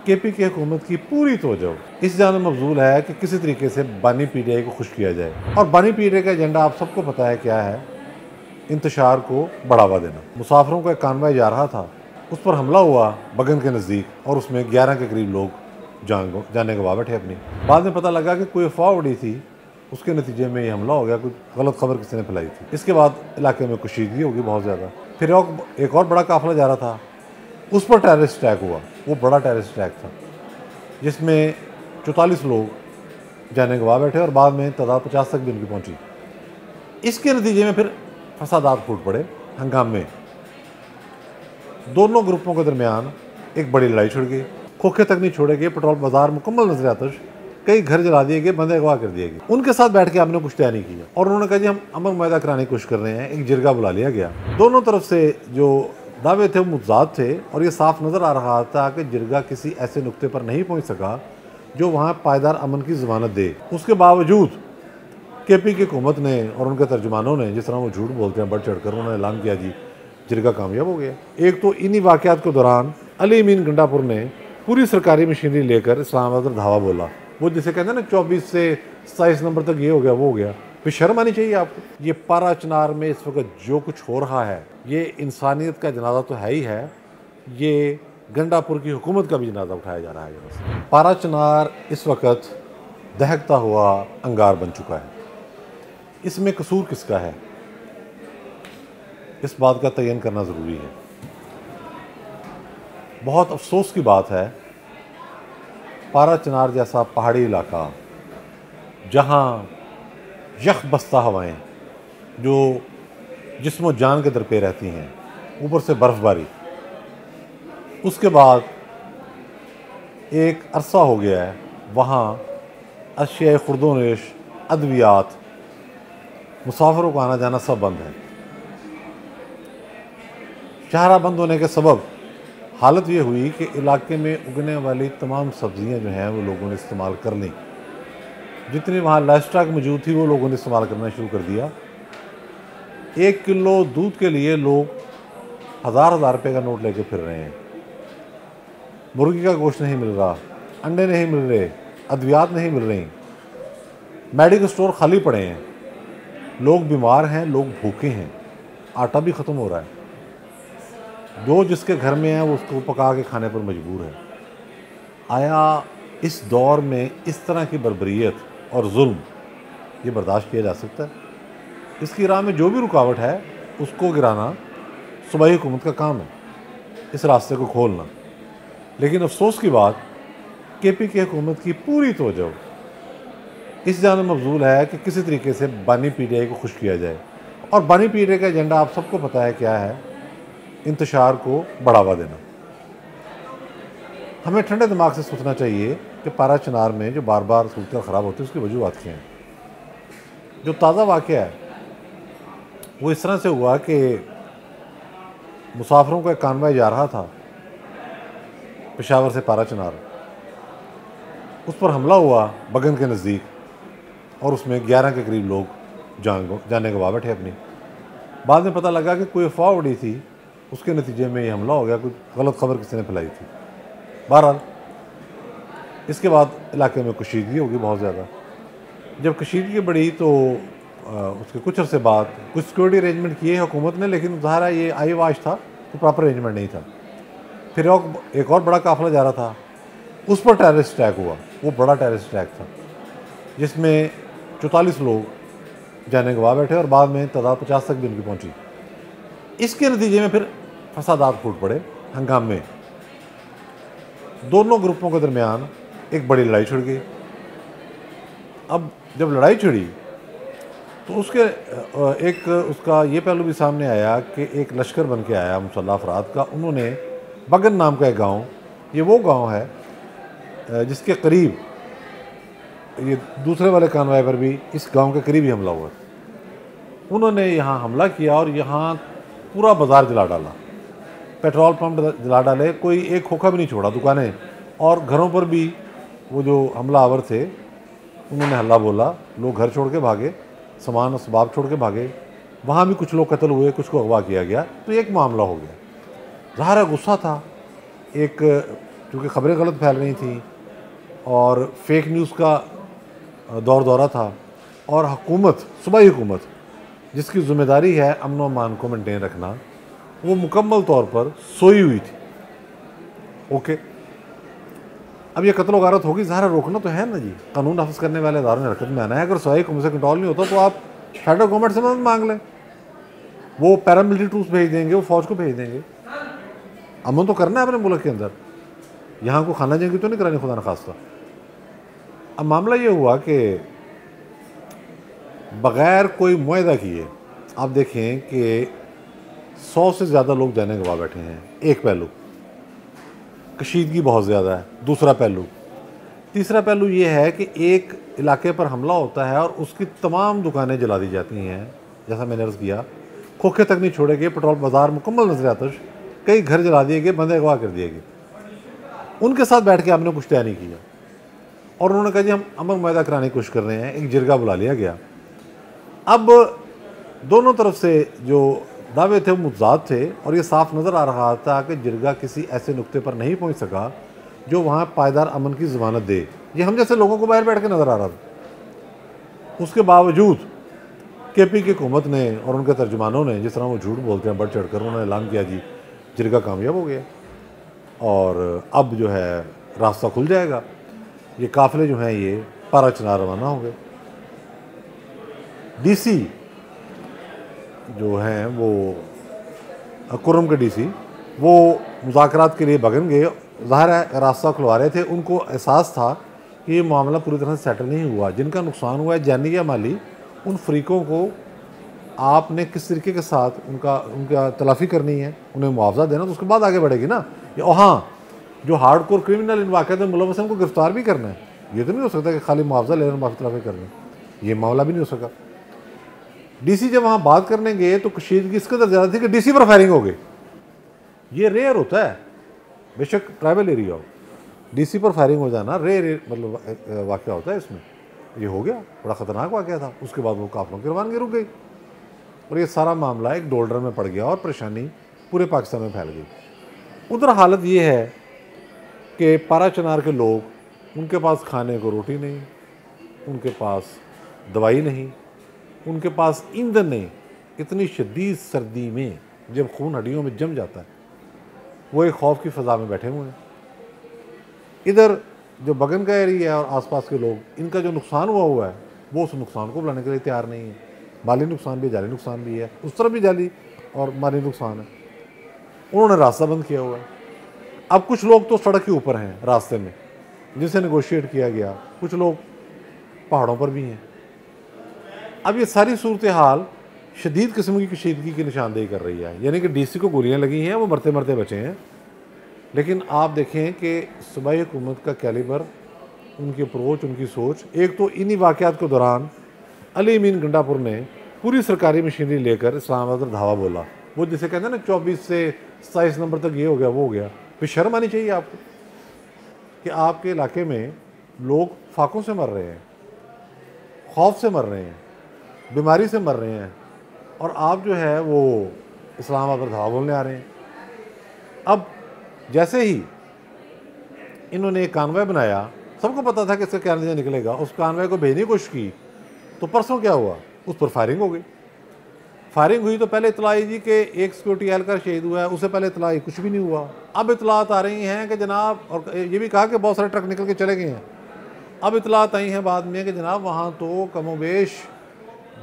KP की हुकूमत की पूरी तवज्जो इस जान मबजूल है कि किसी तरीके से बानी पीटीआई को खुश किया जाए। और बानी पीटीआई का एजेंडा आप सबको पता है क्या है, इंतशार को बढ़ावा देना। मुसाफिरों का एक कानवाय जा रहा था, उस पर हमला हुआ बगन के नज़दीक और उसमें 11 के करीब लोग जाने गवा बैठे अपनी। बाद में पता लगा कि कोई अफवाह उड़ी थी, उसके नतीजे में ये हमला हो गया, कोई गलत खबर किसी ने फैलाई थी। इसके बाद इलाके में कशीदगी होगी बहुत ज़्यादा। फिर एक और बड़ा काफिला जा रहा था, उस पर टेररिस्ट अटैक हुआ। वो बड़ा टेररिस्ट अटैक था जिसमें 44 लोग जाने गवा बैठे और बाद में तादाद 50 तक भी उनकी पहुंची। इसके नतीजे में फिर फसादात फूट पड़े, हंगामे। दोनों ग्रुपों के दरमियान एक बड़ी लड़ाई छिड़ गई। खोखे तक नहीं छोड़े गए, पेट्रोल बाजार मुकम्मल नजर आतश, कई घर जला दिए गए, बंदे अगवा कर दिए गए। उनके साथ बैठ के आपने कुछ तय नहीं किया और उन्होंने कहा जी हम अमन मुआहदा कराने की कोशिश कर रहे हैं। एक जिरगा बुला लिया गया। दोनों तरफ से जो दावे थे वो मुतजाद थे और ये साफ नज़र आ रहा था कि जिरगा किसी ऐसे नुक्ते पर नहीं पहुंच सका जो वहाँ पायदार अमन की ज़मानत दे। उसके बावजूद केपी की हुकूमत ने और उनके तर्जुमानों ने, जिस तरह वो झूठ बोलते हैं बढ़ चढ़ कर, उन्होंने ऐलान किया जी जिरगा कामयाब हो गया। एक तो इन्हीं वाक़यात के दौरान अली अमीन गंडापुर ने पूरी सरकारी मशीनरी लेकर इस्लामाबाद पर धावा बोला। वो जिसे कहते हैं ना 24 से 27 नंबर तक ये हो गया वो हो गया। फिर शर्म आनी चाहिए आपको। ये पारा चिनार में इस वक्त जो कुछ हो रहा है ये इंसानियत का जनाजा तो है ही है, ये गंडापुर की हुकूमत का भी जनाजा उठाया जा रहा है। पारा चिनार इस वक्त दहकता हुआ अंगार बन चुका है। इसमें कसूर किसका है, इस बात का तयन करना ज़रूरी है। बहुत अफसोस की बात है, पारा चिनार जैसा पहाड़ी इलाका जहाँ यख बस्ता हवाएं जो जिस्मो जान के दरपे रहती हैं, ऊपर से बर्फ़बारी, उसके बाद एक अरसा हो गया है वहाँ अशिया खुर्दोनश, अद्वियात, मुसाफिरों को आना जाना सब बंद है। शहरा बंद होने के सबब हालत ये हुई कि इलाके में उगने वाली तमाम सब्ज़ियाँ जो हैं वो लोगों ने इस्तेमाल कर लीं। जितनी वहाँ लाइव स्टॉक मौजूद थी वो लोगों ने इस्तेमाल करना शुरू कर दिया। 1 किलो दूध के लिए लोग हज़ार रुपये का नोट लेके फिर रहे हैं। मुर्गी का गोश्त नहीं मिल रहा, अंडे नहीं मिल रहे, अद्वियात नहीं मिल रही, मेडिकल स्टोर खाली पड़े हैं, लोग बीमार हैं, लोग भूखे हैं, आटा भी ख़त्म हो रहा है। जो जिसके घर में है वो उसको पका के खाने पर मजबूर है। आया इस दौर में इस तरह की बर्बरियत और जुल्म ये बर्दाश्त किया जा सकता है? इसकी राह में जो भी रुकावट है उसको गिराना सूबाई हुकूमत का काम है, इस रास्ते को खोलना। लेकिन अफसोस की बात, केपी की हुकूमत की पूरी तवज्जो इस जान मबजूल है कि किसी तरीके से बानी पीटीआई को खुश किया जाए। और बानी पीटीआई का एजेंडा आप सबको पता है क्या है, इंतशार को बढ़ावा देना। हमें ठंडे दिमाग से सोचना चाहिए कि पारा चिनार में जो बार बार सूरत ख़राब होती है उसकी वजूहत क्या हैं। जो ताज़ा वाक़या है वो इस तरह से हुआ कि मुसाफिरों का एक कानवाय जा रहा था पेशावर से पारा चिनार, उस पर हमला हुआ बगन के नज़दीक और उसमें 11 के करीब लोग जाने गवा बैठे अपनी। बाद में पता लगा कि कोई अफवाह उड़ी थी, उसके नतीजे में ये हमला हो गया, कोई गलत खबर किसी ने फैलाई थी। बहरहाल इसके बाद इलाके में कशीदगी होगी बहुत ज़्यादा। जब कशीदगी बढ़ी तो उसके कुछ अरसे बाद कुछ सिक्योरिटी अरेंजमेंट किए हुकूमत ने, लेकिन ज़ाहिर ये आई वाश था तो प्रॉपर अरेंजमेंट नहीं था। फिर एक और बड़ा काफिला जा रहा था, उस पर टेररिस्ट अटैक हुआ। वो बड़ा टेररिस्ट अटैक था जिसमें 44 लोग जाने गवा बैठे और बाद में तादाद 50 तक भी उनकी पहुंची। इसके नतीजे में फिर फसादात फूट पड़े, हंगामे। दोनों ग्रुपों के दरमियान एक बड़ी लड़ाई छिड़ गई। अब जब लड़ाई छिड़ी तो उसका ये पहलू भी सामने आया कि एक लश्कर बन के आया मुसल्लह अफराद का। उन्होंने बगन नाम का एक गांव, ये वो गांव है जिसके करीब ये दूसरे वाले कानवाय पर भी इस गांव के करीब ही हमला हुआ। उन्होंने यहाँ हमला किया और यहाँ पूरा बाज़ार जला डाला, पेट्रोल पंप जला डाले, कोई एक खोखा भी नहीं छोड़ा, दुकानें और घरों पर भी। वो जो हमलावर थे उन्होंने हल्ला बोला, लोग घर छोड़ के भागे, सामान और सबाब छोड़ के भागे। वहाँ भी कुछ लोग कत्ल हुए, कुछ को अगवा किया गया। तो एक मामला हो गया। ज़ाहिर गुस्सा था, एक क्योंकि ख़बरें गलत फैल रही थी और फेक न्यूज़ का दौरा था, और हुकूमत, सूबाई हुकूमत जिसकी ज़िम्मेदारी है अमन व अमान को मेंटेन रखना, वो मुकम्मल तौर पर सोई हुई थी। ओके, अब ये कत्ल वगारत होगी, ज़ाहिर रोकना तो है ना जी, कानून नाफिज करने वाले इदारों ने हरकत में आना है। अगर सूबाई हुकूमत से कंट्रोल नहीं होता तो आप फेडरल गवर्नमेंट से मदद मांग लें, वो पैरामिलिट्री ट्रूप्स भेज देंगे, वो फ़ौज को भेज देंगे। अमन तो करना है अपने मुल्क के अंदर, यहाँ को खाना जंगी तो नहीं करानी खुदा न खास्ता। अब मामला ये हुआ कि बग़ैर कोई मुआहदा किए आप देखें कि 100 से ज़्यादा लोग जाने गवा बैठे हैं। एक पहलू कशीदगी बहुत ज़्यादा है, दूसरा पहलू, तीसरा पहलू ये है कि एक इलाके पर हमला होता है और उसकी तमाम दुकानें जला दी जाती हैं। जैसा मैंने अर्ज़ किया, खोखे तक नहीं छोड़े गए, पेट्रोल बाज़ार मुकम्मल नजर आतश, कई घर जला दिए गए, बंदे अगवा कर दिए गए। उनके साथ बैठ के आपने कुछ तय नहीं किया और उन्होंने कहा जी हम अमन मुआहदा कराने की कोशिश कर रहे हैं। एक जिरगा बुला लिया गया। अब दोनों तरफ से जो दावे थे वो मुतज़ाद थे और ये साफ नज़र आ रहा था कि जिरगा किसी ऐसे नुक्ते पर नहीं पहुंच सका जो वहाँ पायदार अमन की ज़मानत दे। ये हम जैसे लोगों को बाहर बैठ के नज़र आ रहा था। उसके बावजूद KP की हुकूमत ने और उनके तर्जुमानों ने, जिस तरह वो झूठ बोलते हैं बढ़ चढ़ कर, उन्होंने ऐलान किया जी जिरगा कामयाब हो गया और अब जो है रास्ता खुल जाएगा। ये काफ़िले जो हैं ये पारा चनार रवाना हो गए। DC जो हैं वो कुर्रम के DC वो मुज़ाकरात के लिए बगन गए। ज़ाहिर है रास्ता खुलवा रहे थे, उनको एहसास था कि ये मामला पूरी तरह से सेटल नहीं हुआ। जिनका नुकसान हुआ है जानी या माली, उन फ्रीकों को आपने किस तरीके के साथ उनका तलाफ़ी करनी है, उन्हें मुआवजा देना, तो उसके बाद आगे बढ़ेगी ना। और हाँ, जो हार्ड कोर क्रिमिनल इन वाक़यात में मुलव्वस हैं उनको गिरफ्तार भी करना है। ये तो नहीं हो सकता कि खाली मुआवजा लेना, माफ़ी तलाफ़ी करना, ये मामला भी नहीं हो सका। DC जब वहाँ बात करने गए तो कशीदगी इस कदर ज़्यादा थी कि DC पर फायरिंग हो गई। ये रेयर होता है, बेशक ट्राइबल एरिया हो, DC पर फायरिंग हो जाना रेयर मतलब वाक़या होता है। इसमें ये हो गया, बड़ा ख़तरनाक वाक़या था। उसके बाद वो काफ़िलों की रवानगी रुक गई और ये सारा मामला एक डोल्डर में पड़ गया और परेशानी पूरे पाकिस्तान में फैल गई। उधर हालत ये है कि पारा चनार के लोग, उनके पास खाने को रोटी नहीं, उनके पास दवाई नहीं, उनके पास ईंधन नहीं। इतनी शदीद सर्दी में जब खून हड्डियों में जम जाता है, वो एक खौफ की फ़ज़ा में बैठे हुए हैं। इधर जो बगन का एरिया है और आसपास के लोग, इनका जो नुकसान हुआ है वो उस नुकसान को बुलाने के लिए तैयार नहीं है। माली नुकसान भी, जाली नुकसान भी है, उस तरफ भी जाली और माली नुकसान है। उन्होंने रास्ता बंद किया हुआ है। अब कुछ लोग तो सड़क के ऊपर हैं रास्ते में, जिनसे नेगोशिएट किया गया, कुछ लोग पहाड़ों पर भी हैं। अब ये सारी सूरत हाल शदीद किस्म की कशीदगी की निशानदेही कर रही है। यानी कि DC को गोलियां लगी हैं, वो मरते मरते बचे हैं। लेकिन आप देखें कि सूबाई हुकूमत का कैलिबर, उनकी अप्रोच, उनकी सोच, एक तो इन्हीं वाक़यात के दौरान अली अमीन गंडापुर ने पूरी सरकारी मशीनरी लेकर इस्लामाबाद पर धावा बोला। वो जिसे कहते हैं ना 24 से 27 नंबर तक ये हो गया, वो हो गया। फिर शर्म आनी चाहिए आपको कि आपके इलाके में लोग फाकों से मर रहे हैं, खौफ से मर रहे हैं, बीमारी से मर रहे हैं, और आप जो है वो इस्लामाबाद पर धावा बोलने आ रहे हैं। अब जैसे ही इन्होंने एक कानवे बनाया, सबको पता था कि इसका क्या नतीजा निकलेगा, उस कानवे को भेजने की कोशिश की, तो परसों क्या हुआ, उस पर फायरिंग हो गई। फायरिंग हुई तो पहले इतला आई जी कि एक सिक्योरिटी एहलकार शहीद हुआ है, उससे पहले इतला आई कुछ भी नहीं हुआ। अब इतलात आ रही हैं कि जनाब, और ये भी कहा कि बहुत सारे ट्रक निकल के चले गए हैं। अब इतलात आई हैं बाद में कि जनाब वहाँ तो कमोबेश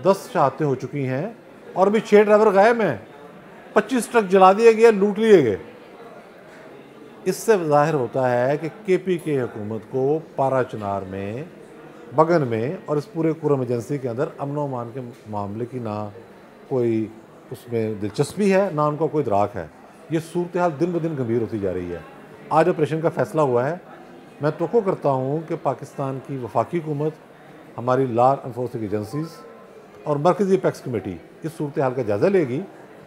10 शहादतें हो चुकी हैं और अभी 6 ड्राइवर गायब हैं, 25 ट्रक जला दिए गए, लूट लिए गए। इससे ज़ाहिर होता है कि KP की हुकूमत को पारा चनार में, बगन में और इस पूरे कुर्रम एजेंसी के अंदर अमन व अमान के मामले की ना कोई उसमें दिलचस्पी है, ना उनका कोई इदराक है। ये सूरत हाल दिन ब दिन गंभीर होती जा रही है। आज ऑपरेशन का फ़ैसला हुआ है। मैं तवक्को करता हूँ कि पाकिस्तान की वफाकी हुकूमत, हमारी लॉ एनफोर्सिंग एजेंसीज़ और मरकज़ी अपेक्स कमेटी इस सूरत हाल का जायज़ा लेगी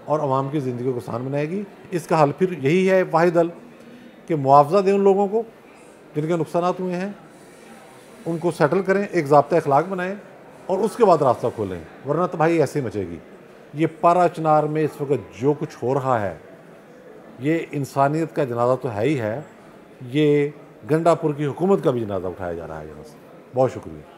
और आवाम की ज़िंदगी को आसान बनाएगी। इसका हल फिर यही है, वाहिद हल, कि मुआवजा दें उन लोगों को जिनके नुकसान हुए हैं, उनको सेटल करें, एक ज़ाब्ता अखलाक बनाएं और उसके बाद रास्ता खोलें, वरना तो भाई ऐसे ही मचेगी। ये पारा चनार में इस वक्त जो कुछ हो रहा है, ये इंसानियत का जनाजा तो है ही है, ये गंडापुर की हुकूमत का भी जनाजा उठाया जा रहा है यहाँ से। बहुत शुक्रिया।